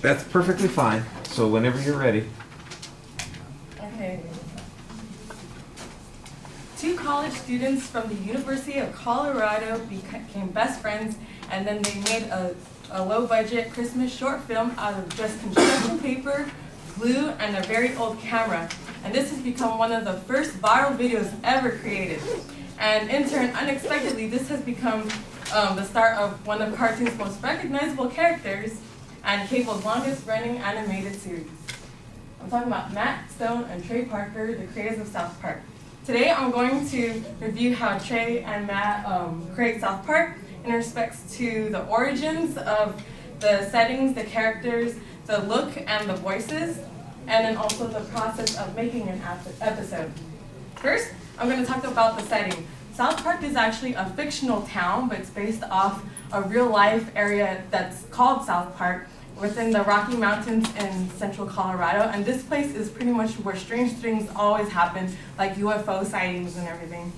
That's perfectly fine. So whenever you're ready. Okay. Two college students from the University of Colorado became best friends, and then they made a low-budget Christmas short film out of just construction paper, glue, and a very old camera. And this has become one of the first viral videos ever created. And in turn, unexpectedly, this has become the start of one of cartoon's most recognizable characters and cable's longest-running animated series. I'm talking about Matt Stone and Trey Parker, the creators of South Park. Today, I'm going to review how Trey and Matt create South Park in respects to the origins of the settings, the characters, the look, and the voices, and then also the process of making an episode. First, I'm going to talk about the setting. South Park is actually a fictional town, but it's based off a real-life area that's called South Park within the Rocky Mountains in central Colorado. And this place is pretty much where strange things always happen, like UFO sightings and everything.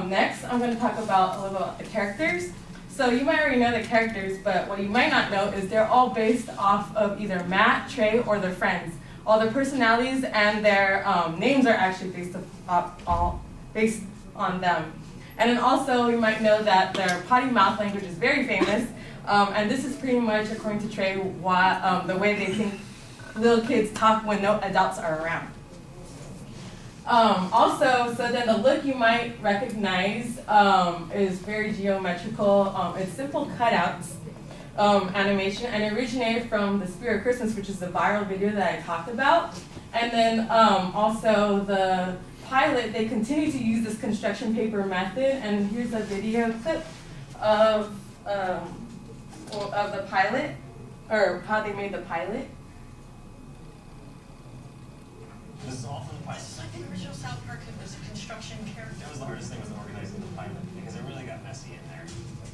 Next, I'm going to talk about a little about the characters. So you might already know the characters, but what you might not know is they're all based off of either Matt, Trey, or their friends. All their personalities and their names are actually based on them. And then also, you might know that their potty mouth language is very famous. And this is pretty much, according to Trey, the way they think little kids talk when no adults are around. So then the look you might recognize is very geometrical. It's simple cutouts animation, and it originated from The Spirit of Christmas, which is the viral video that I talked about. And then also the pilot, they continue to use this construction paper method, and here's a video clip of the pilot, or how they made the pilot. This is all from the pilot. This is like the original South Park. It was a construction character. That was the hardest thing, was organizing the pilot, because it really got messy in there.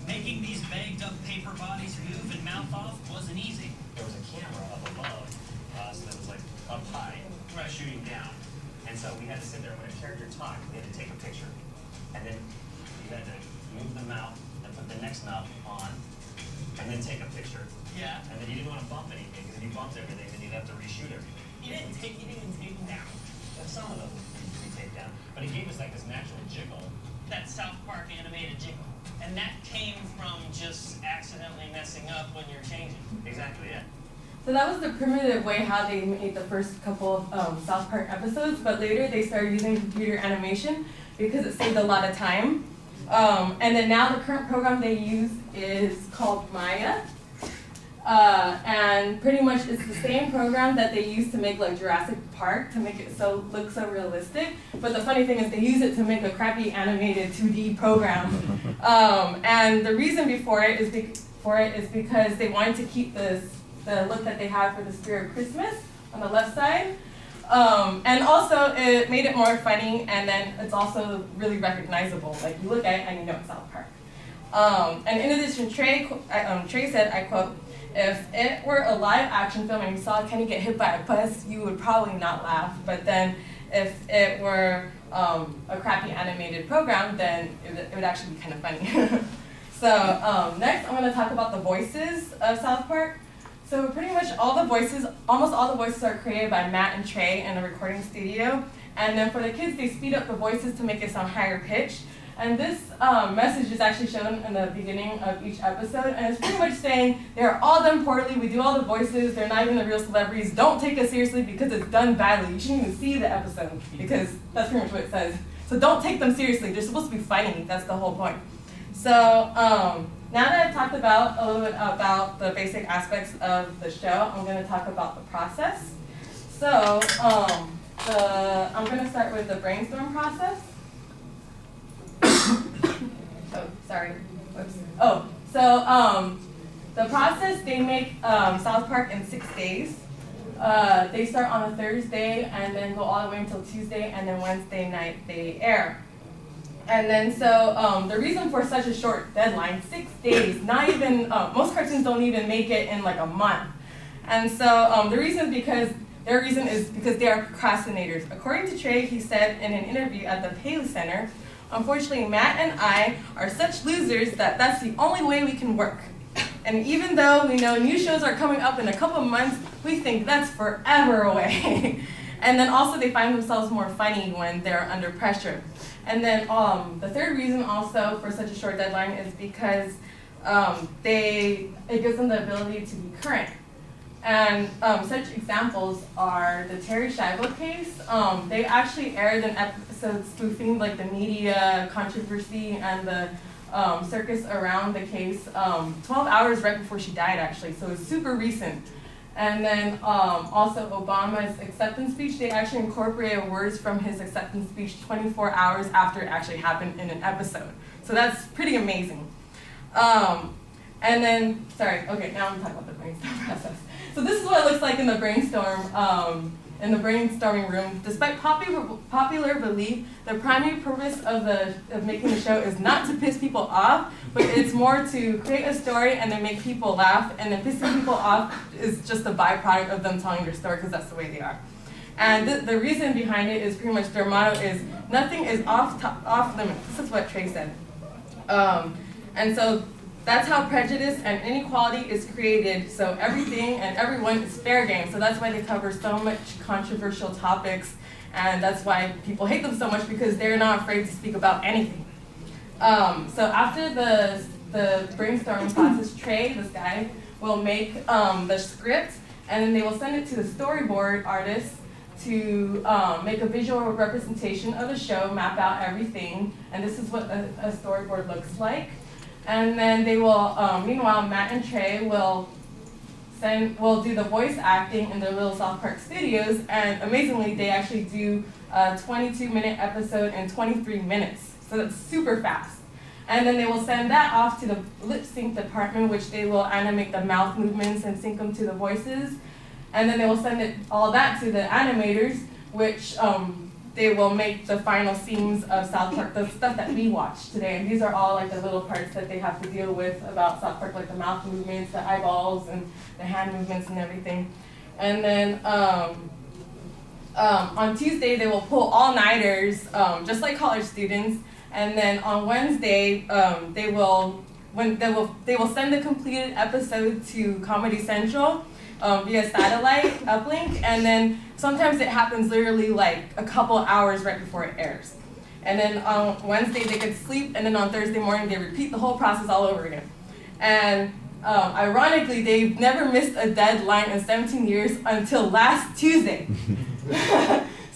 Making these bagged up paper bodies move and mouth off wasn't easy. There was a camera up above, so that was like up high, shooting down. And so we had to sit there when a character talked, we had to take a picture. And then you had to move the mouth and put the next mouth on, and then take a picture. Yeah. And then you didn't want to bump anything, because if you bumped everything, then you'd have to reshoot everything. You didn't take them down. And some of them we take down. But it gave us like this natural jiggle. That South Park animated jiggle. And that came from just accidentally messing up when you're changing. Exactly, yeah. So that was the primitive way how they made the first couple of South Park episodes, but later they started using computer animation because it saved a lot of time. And then now the current program they use is called Maya. And pretty much it's the same program that they use to make like Jurassic Park to make it look so realistic. But the funny thing is they use it to make a crappy animated 2D program. And the reason for it is because they wanted to keep the look that they have for The Spirit of Christmas on the left side. And also it made it more funny, and then it's also really recognizable. Like you look at it and you know it's South Park. And in addition, Trey said, I quote, "If it were a live action film and you saw Kenny get hit by a bus, you would probably not laugh. But then if it were a crappy animated program, then it would actually be kind of funny." So next I'm going to talk about the voices of South Park. So pretty much almost all the voices are created by Matt and Trey in a recording studio. And then for the kids, they speed up the voices to make it sound higher pitched. And this message is actually shown in the beginning of each episode. And it's pretty much saying, they're all done poorly, we do all the voices, they're not even the real celebrities, don't take us seriously because it's done badly. You shouldn't even see the episode because that's pretty much what it says. So don't take them seriously, they're supposed to be funny, that's the whole point. So now that I've talked about a little bit about the basic aspects of the show, I'm going to talk about the process. So I'm going to start with the brainstorm process. Oh, sorry. Whoops. Oh, so the process, they make South Park in 6 days. They start on a Thursday and then go all the way until Tuesday, and then Wednesday night they air. And then so the reason for such a short deadline, 6 days, not even, most cartoons don't even make it in like a month. And so the reason is because they are procrastinators. According to Trey, he said in an interview at the Paley Center, "Unfortunately, Matt and I are such losers that that's the only way we can work." And even though we know new shows are coming up in a couple of months, we think that's forever away. And then also they find themselves more funny when they're under pressure. And then the third reason also for such a short deadline is because it gives them the ability to be current. And such examples are the Terry Schiavo case. They actually aired an episode spoofing like the media controversy and the circus around the case 12 hours right before she died, actually, so it's super recent. And then also Obama's acceptance speech, they actually incorporated words from his acceptance speech 24 hours after it actually happened in an episode. So that's pretty amazing. And then, sorry, okay, now I'm talking about the brainstorm process. So this is what it looks like in the brainstorming room. Despite popular belief, the primary purpose of making the show is not to piss people off, but it's more to create a story and then make people laugh, and then pissing people off is just a byproduct of them telling their story because that's the way they are. And the reason behind it is pretty much their motto is nothing is off limits. This is what Trey said. And so that's how prejudice and inequality is created, so everything and everyone is fair game. So that's why they cover so much controversial topics, and that's why people hate them so much, because they're not afraid to speak about anything. So after the brainstorming process, Trey, this guy, will make the script, and then they will send it to the storyboard artist to make a visual representation of the show, map out everything, and this is what a storyboard looks like. And then they will, meanwhile, Matt and Trey will do the voice acting in their little South Park studios, and amazingly, they actually do a 22-minute episode in 23 minutes. So that's super fast. And then they will send that off to the lip sync department, which they will animate the mouth movements and sync them to the voices. And then they will send all that to the animators, which they will make the final scenes of South Park, the stuff that we watched today. And these are all like the little parts that they have to deal with about South Park, like the mouth movements, the eyeballs, and the hand movements and everything. And then on Tuesday, they will pull all-nighters, just like college students. And then on Wednesday, they will send the completed episode to Comedy Central via satellite uplink, and then sometimes it happens literally like a couple hours right before it airs. And then on Wednesday they get to sleep, and then on Thursday morning they repeat the whole process all over again. And ironically, they've never missed a deadline in 17 years until last Tuesday.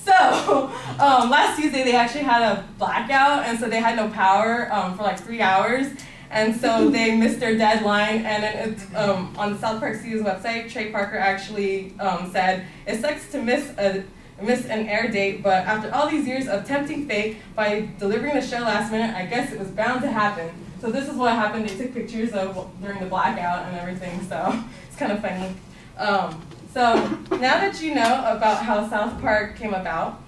So last Tuesday they actually had a blackout, and so they had no power for like 3 hours. And so they missed their deadline, and then it's, on the South Park Studios website, Trey Parker actually said, "It sucks to miss an air date, but after all these years of tempting fate by delivering the show last minute, I guess it was bound to happen." So this is what happened. They took pictures of during the blackout and everything, so it's kind of funny. So now that you know about how South Park came about,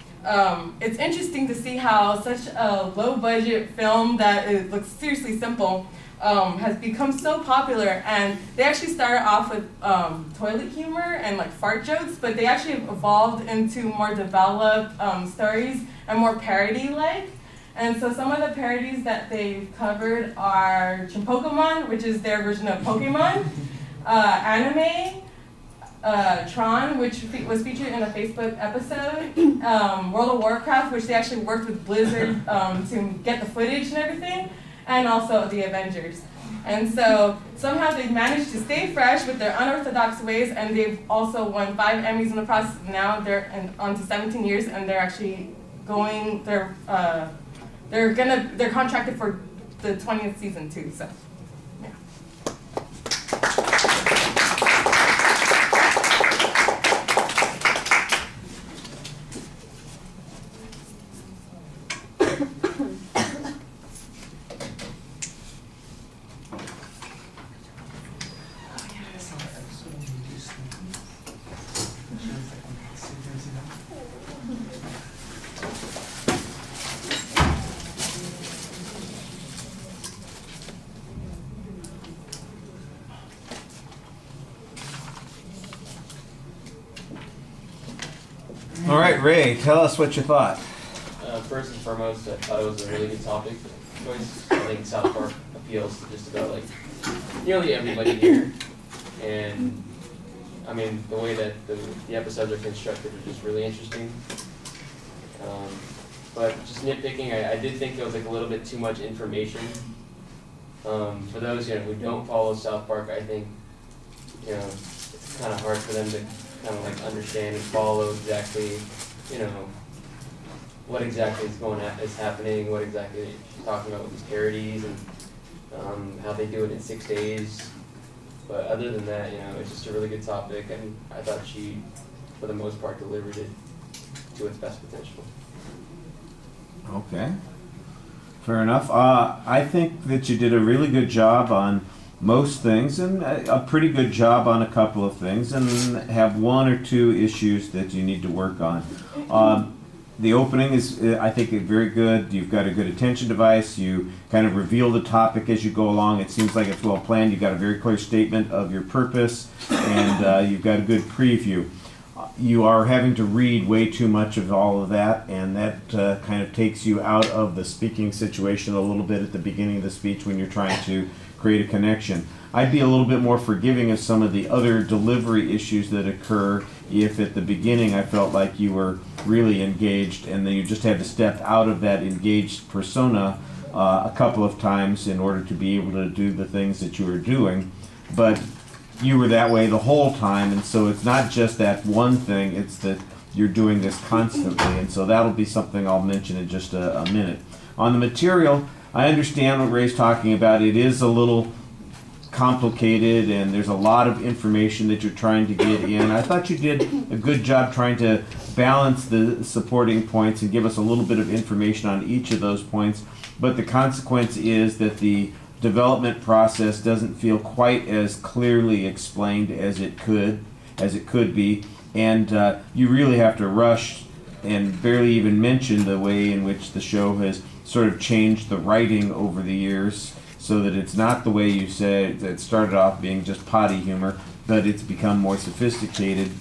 it's interesting to see how such a low-budget film that looks seriously simple has become so popular. And they actually started off with toilet humor and like fart jokes, but they actually evolved into more developed stories and more parody-like. And so some of the parodies that they've covered are Chimpokemon, which is their version of Pokemon, anime, Tron, which was featured in a Facebook episode, World of Warcraft, which they actually worked with Blizzard to get the footage and everything, and also the Avengers. And so somehow they've managed to stay fresh with their unorthodox ways, and they've also won 5 Emmys in the process. Now they're on to 17 years, and they're actually going. They're contracted for the 20th season too. So. All right, Ray, tell us what you thought. First and foremost, I thought it was a really good topic choice. I think South Park appeals to just about like nearly everybody here. And I mean, the way that the episodes are constructed are just really interesting. But just nitpicking, I did think there was like a little bit too much information. For those who don't follow South Park, I think it's kind of hard for them to kind of like understand and follow exactly what exactly is happening, what exactly she's talking about with these parodies, and how they do it in 6 days. But other than that, it's just a really good topic, and I thought she, for the most part, delivered it to its best potential. Okay. Fair enough. I think that you did a really good job on most things, and a pretty good job on a couple of things, and have one or two issues that you need to work on. The opening is, I think, very good. You've got a good attention device. You kind of reveal the topic as you go along. It seems like it's well planned. You've got a very clear statement of your purpose, and you've got a good preview. You are having to read way too much of all of that, and that kind of takes you out of the speaking situation a little bit at the beginning of the speech when you're trying to create a connection. I'd be a little bit more forgiving of some of the other delivery issues that occur if at the beginning I felt like you were really engaged and then you just had to step out of that engaged persona a couple of times in order to be able to do the things that you were doing. But you were that way the whole time, and so it's not just that one thing, it's that you're doing this constantly, and so that'll be something I'll mention in just a minute. On the material, I understand what Ray's talking about. It is a little complicated, and there's a lot of information that you're trying to get in. I thought you did a good job trying to balance the supporting points and give us a little bit of information on each of those points, but the consequence is that the development process doesn't feel quite as clearly explained as it could be, and you really have to rush and barely even mention the way in which the show has sort of changed the writing over the years, so that it's not the way you said that started off being just potty humor, but it's become more sophisticated.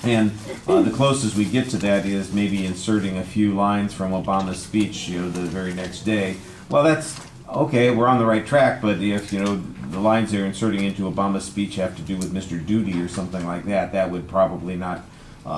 And the closest we get to that is maybe inserting a few lines from Obama's speech, the very next day. Well, that's okay. We're on the right track, but if the lines they're inserting into Obama's speech have to do with Mr. Duty or something like that, that would probably not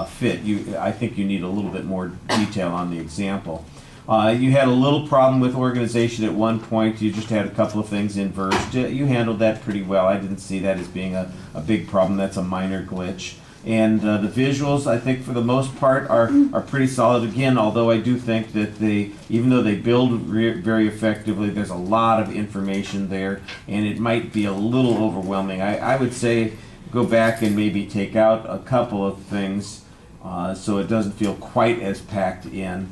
fit. I think you need a little bit more detail on the example. You had a little problem with organization at one point. You just had a couple of things inversed. You handled that pretty well. I didn't see that as being a big problem. That's a minor glitch. And the visuals, I think, for the most part, are pretty solid. Again, although I do think that even though they build very effectively, there's a lot of information there, and it might be a little overwhelming. I would say go back and maybe take out a couple of things so it doesn't feel quite as packed in.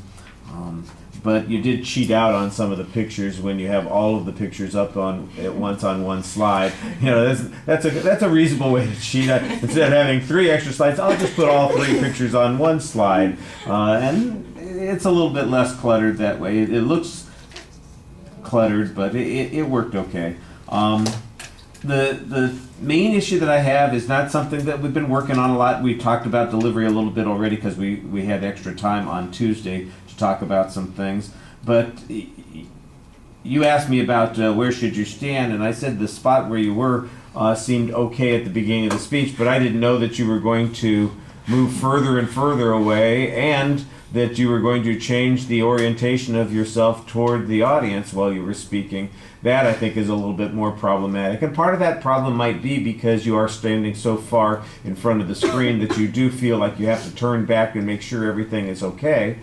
But you did cheat out on some of the pictures when you have all of the pictures up at once on one slide. That's a reasonable way to cheat. Instead of having 3 extra slides, I'll just put all 3 pictures on one slide, and it's a little bit less cluttered that way. It looks cluttered, but it worked okay. The main issue that I have is not something that we've been working on a lot. We talked about delivery a little bit already because we had extra time on Tuesday to talk about some things. But you asked me about where should you stand, and I said the spot where you were seemed okay at the beginning of the speech, but I didn't know that you were going to move further and further away, and that you were going to change the orientation of yourself toward the audience while you were speaking. That, I think, is a little bit more problematic. And part of that problem might be because you are standing so far in front of the screen that you do feel like you have to turn back and make sure everything is okay.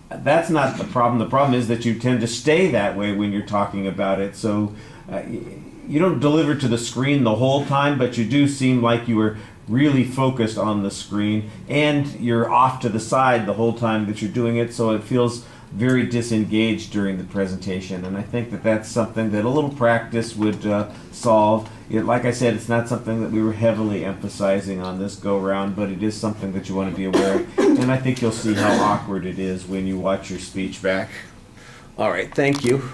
That's not the problem. The problem is that you tend to stay that way when you're talking about it. So you don't deliver to the screen the whole time, but you do seem like you were really focused on the screen, and you're off to the side the whole time that you're doing it, so it feels very disengaged during the presentation. And I think that that's something that a little practice would solve. Like I said, it's not something that we were heavily emphasizing on this go-round, but it is something that you want to be aware of, and I think you'll see how awkward it is when you watch your speech back. All right, thank you.